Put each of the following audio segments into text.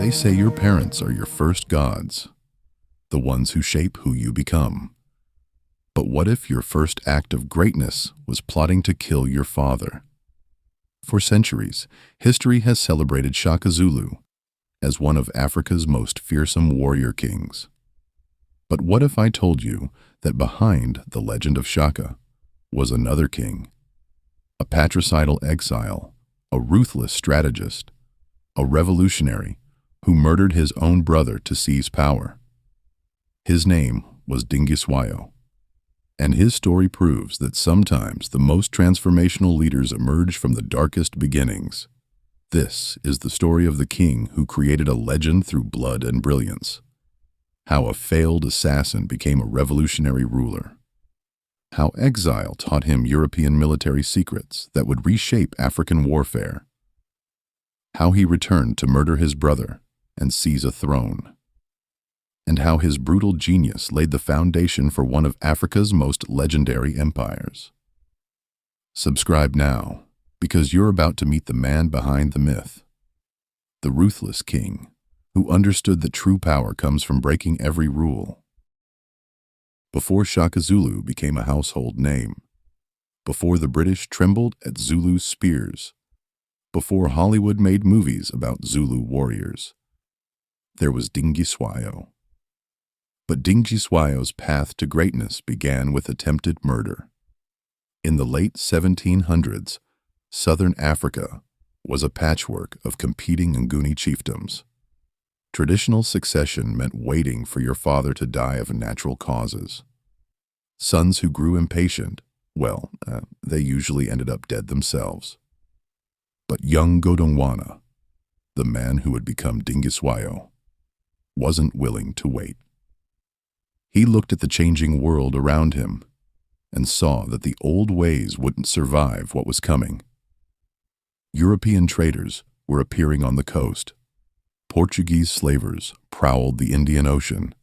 They say your parents are your first gods, the ones who shape who you become. But what if your first act of greatness was plotting to kill your father? For centuries, history has celebrated Shaka Zulu as one of Africa's most fearsome warrior kings. But what if I told you that behind the legend of Shaka was another king, a patricidal exile, a ruthless strategist, a revolutionary who murdered his own brother to seize power? His name was Dingiswayo, and his story proves that sometimes the most transformational leaders emerge from the darkest beginnings. This is the story of the king who created a legend through blood and brilliance. How a failed assassin became a revolutionary ruler. How exile taught him European military secrets that would reshape African warfare. How he returned to murder his brother and seize a throne. And how his brutal genius laid the foundation for one of Africa's most legendary empires. Subscribe now, because you're about to meet the man behind the myth, the ruthless king, who understood that true power comes from breaking every rule. Before Shaka Zulu became a household name, before the British trembled at Zulu's spears, before Hollywood made movies about Zulu warriors, there was Dingiswayo. But Dingiswayo's path to greatness began with attempted murder. In the late 1700s, Southern Africa was a patchwork of competing Nguni chiefdoms. Traditional succession meant waiting for your father to die of natural causes. Sons who grew impatient, they usually ended up dead themselves. But young Godongwana, the man who would become Dingiswayo, wasn't willing to wait. He looked at the changing world around him and saw that the old ways wouldn't survive what was coming. European traders were appearing on the coast. Portuguese slavers prowled the Indian Ocean.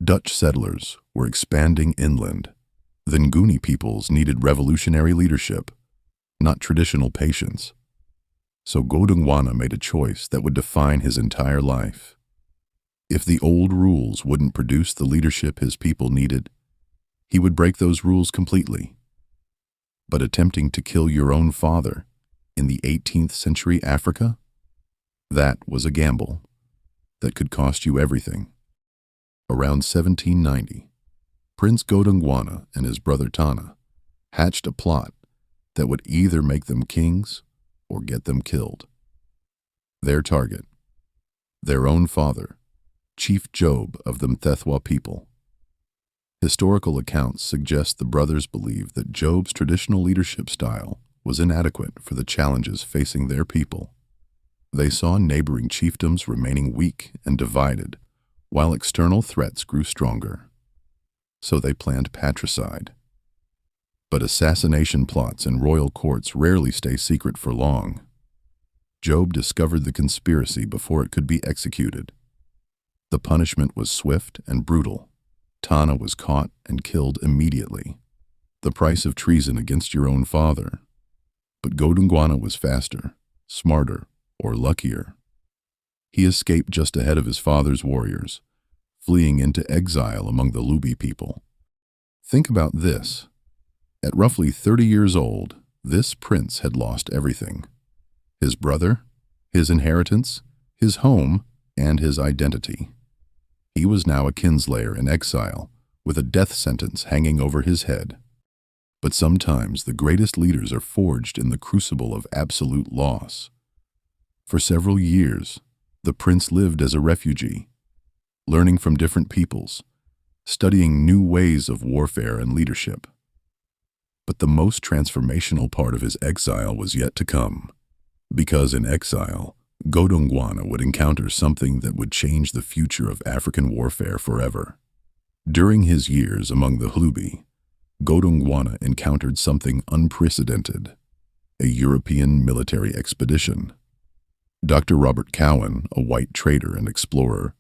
Dutch settlers were expanding inland. The Nguni peoples needed revolutionary leadership, not traditional patience. So Godongwana made a choice that would define his entire life. If the old rules wouldn't produce the leadership his people needed, he would break those rules completely. But attempting to kill your own father in the 18th century Africa, that was a gamble that could cost you everything. Around 1790, Prince Godongwana and his brother Tana hatched a plot that would either make them kings or get them killed. Their target, their own father, Chief Job of the Mthethwa people. Historical accounts suggest the brothers believed that Job's traditional leadership style was inadequate for the challenges facing their people. They saw neighboring chiefdoms remaining weak and divided, while external threats grew stronger. So they planned patricide. But assassination plots in royal courts rarely stay secret for long. Job discovered the conspiracy before it could be executed. The punishment was swift and brutal. Tana was caught and killed immediately. The price of treason against your own father. But Godongwana was faster, smarter, or luckier. He escaped just ahead of his father's warriors, fleeing into exile among the Lubi people. Think about this. At roughly 30 years old, this prince had lost everything. His brother, his inheritance, his home, and his identity. He was now a kinslayer in exile, with a death sentence hanging over his head. But sometimes the greatest leaders are forged in the crucible of absolute loss. For several years, the prince lived as a refugee, learning from different peoples, studying new ways of warfare and leadership. But the most transformational part of his exile was yet to come, because in exile, Godongwana would encounter something that would change the future of African warfare forever. During his years among the Hlubi, Godongwana encountered something unprecedented, a European military expedition. Dr. Robert Cowan, a white trader and explorer,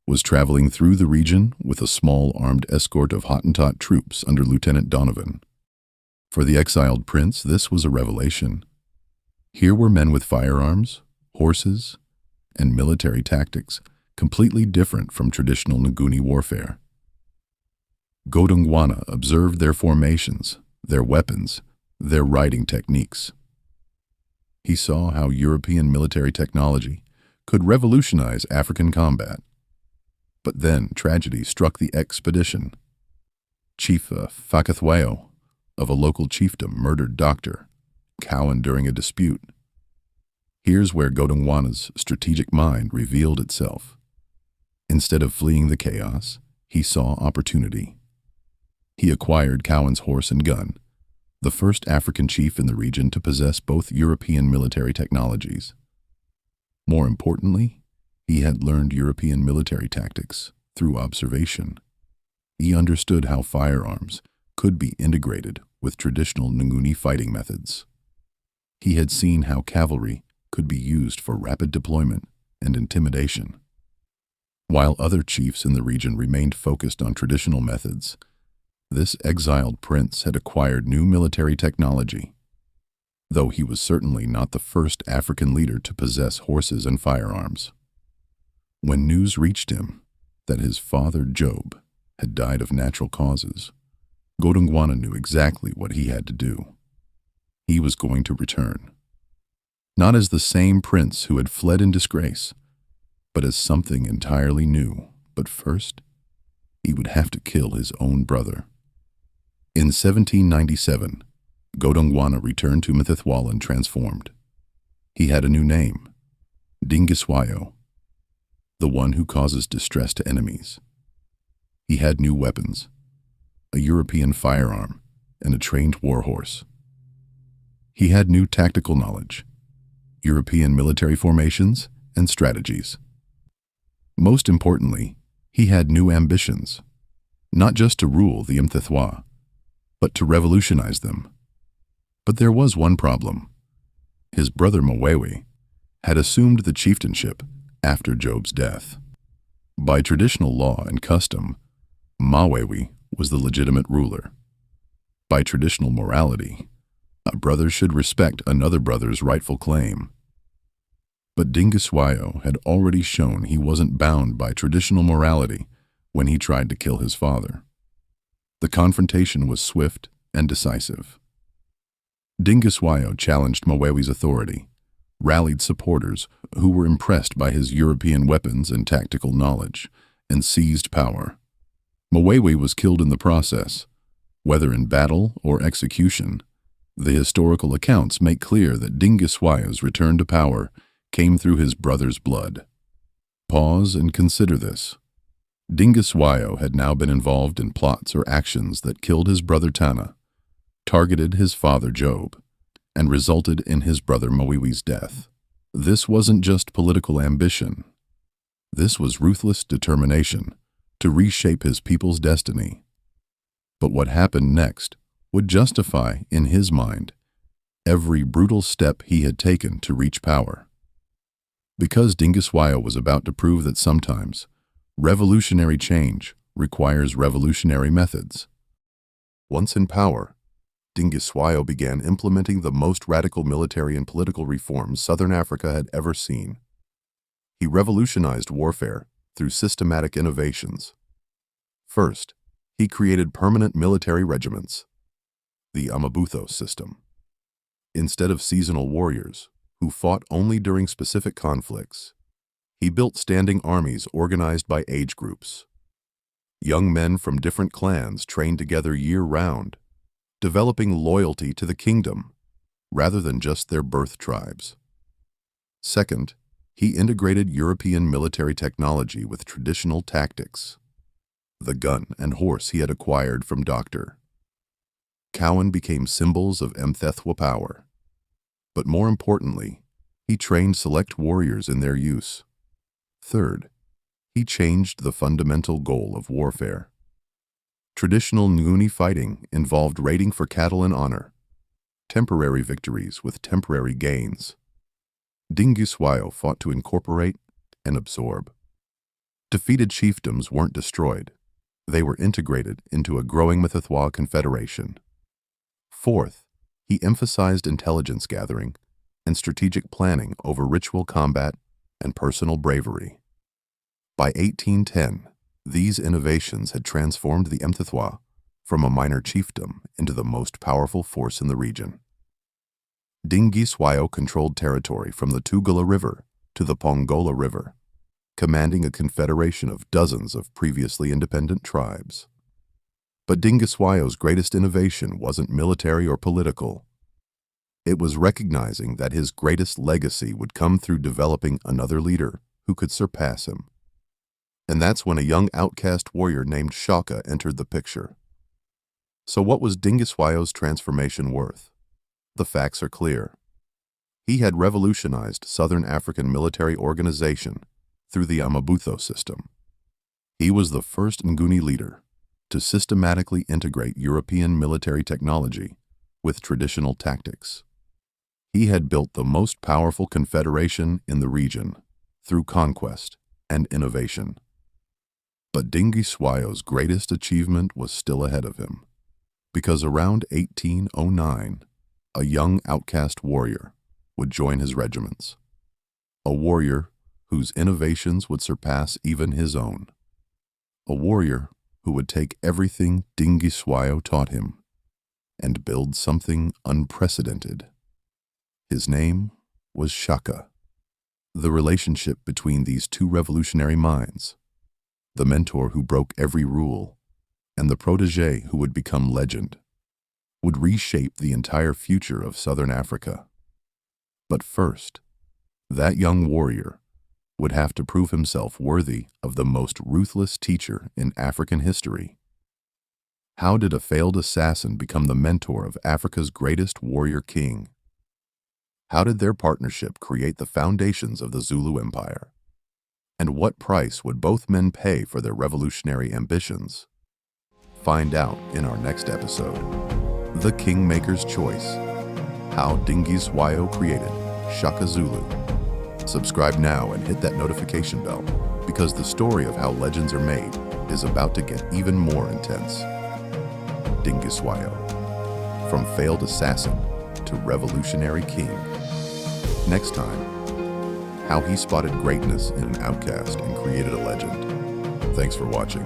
was traveling through the region with a small armed escort of Hottentot troops under Lieutenant Donovan. For the exiled prince, this was a revelation. Here were men with firearms, horses, and military tactics completely different from traditional Nguni warfare. Godongwana observed their formations, their weapons, their riding techniques. He saw how European military technology could revolutionize African combat. But then tragedy struck the expedition. Chief Fakethwayo of a local chiefdom murdered Dr. Cowan during a dispute. Here's where Godongwana's strategic mind revealed itself. Instead of fleeing the chaos, he saw opportunity. He acquired Cowan's horse and gun, the first African chief in the region to possess both European military technologies. More importantly, he had learned European military tactics through observation. He understood how firearms could be integrated with traditional Nguni fighting methods. He had seen how cavalry could be used for rapid deployment and intimidation. While other chiefs in the region remained focused on traditional methods, this exiled prince had acquired new military technology, though he was certainly not the first African leader to possess horses and firearms. When news reached him that his father Job had died of natural causes, Godongwana knew exactly what he had to do. He was going to return, not as the same prince who had fled in disgrace, but as something entirely new. But first, he would have to kill his own brother. In 1797, Godongwana returned to Mthethwalan transformed. He had a new name, Dingiswayo, the one who causes distress to enemies. He had new weapons, a European firearm, and a trained warhorse. He had new tactical knowledge, European military formations and strategies. Most importantly, he had new ambitions, not just to rule the Mthethwa, but to revolutionize them. But there was one problem. His brother Mwewe had assumed the chieftainship after Job's death. By traditional law and custom, Mwewe was the legitimate ruler. By traditional morality, a brother should respect another brother's rightful claim. But Dingiswayo had already shown he wasn't bound by traditional morality when he tried to kill his father. The confrontation was swift and decisive. Dingiswayo challenged Mwewe's authority, rallied supporters who were impressed by his European weapons and tactical knowledge, and seized power. Mwewe was killed in the process. Whether in battle or execution, the historical accounts make clear that Dingiswayo's return to power came through his brother's blood. Pause and consider this. Dingiswayo had now been involved in plots or actions that killed his brother Tana, targeted his father Job, and resulted in his brother Mwewe's death. This wasn't just political ambition. This was ruthless determination to reshape his people's destiny. But what happened next would justify, in his mind, every brutal step he had taken to reach power. Because Dingiswayo was about to prove that sometimes revolutionary change requires revolutionary methods. Once in power, Dingiswayo began implementing the most radical military and political reforms Southern Africa had ever seen. He revolutionized warfare through systematic innovations. First, he created permanent military regiments, the Amabutho system. Instead of seasonal warriors who fought only during specific conflicts, he built standing armies organized by age groups. Young men from different clans trained together year-round, developing loyalty to the kingdom rather than just their birth tribes. Second, he integrated European military technology with traditional tactics. The gun and horse he had acquired from Dr. Cowan became symbols of Mthethwa power. But more importantly, he trained select warriors in their use. Third, he changed the fundamental goal of warfare. Traditional Nguni fighting involved raiding for cattle and honor, temporary victories with temporary gains. Dingiswayo fought to incorporate and absorb. Defeated chiefdoms weren't destroyed. They were integrated into a growing Mthethwa confederation. Fourth, he emphasized intelligence gathering and strategic planning over ritual combat and personal bravery. By 1810, these innovations had transformed the Mthethwa from a minor chiefdom into the most powerful force in the region. Dingiswayo controlled territory from the Tugela River to the Pongola River, commanding a confederation of dozens of previously independent tribes. But Dingiswayo's greatest innovation wasn't military or political. It was recognizing that his greatest legacy would come through developing another leader who could surpass him. And that's when a young outcast warrior named Shaka entered the picture. So what was Dingiswayo's transformation worth? The facts are clear. He had revolutionized Southern African military organization through the Amabutho system. He was the first Nguni leader to systematically integrate European military technology with traditional tactics. He had built the most powerful confederation in the region through conquest and innovation. But Dingiswayo's greatest achievement was still ahead of him, because around 1809, a young outcast warrior would join his regiments, a warrior whose innovations would surpass even his own, a warrior who would take everything Dingiswayo taught him and build something unprecedented. His name was Shaka. The relationship between these two revolutionary minds, the mentor who broke every rule and the protege who would become legend, would reshape the entire future of Southern Africa. But first, that young warrior would have to prove himself worthy of the most ruthless teacher in African history. How did a failed assassin become the mentor of Africa's greatest warrior king? How did their partnership create the foundations of the Zulu Empire? And what price would both men pay for their revolutionary ambitions? Find out in our next episode. The Kingmaker's Choice. How Dingiswayo created Shaka Zulu. Subscribe now and hit that notification bell, because the story of how legends are made is about to get even more intense. Dingiswayo. From failed assassin to revolutionary king. Next time, how he spotted greatness in an outcast and created a legend. Thanks for watching.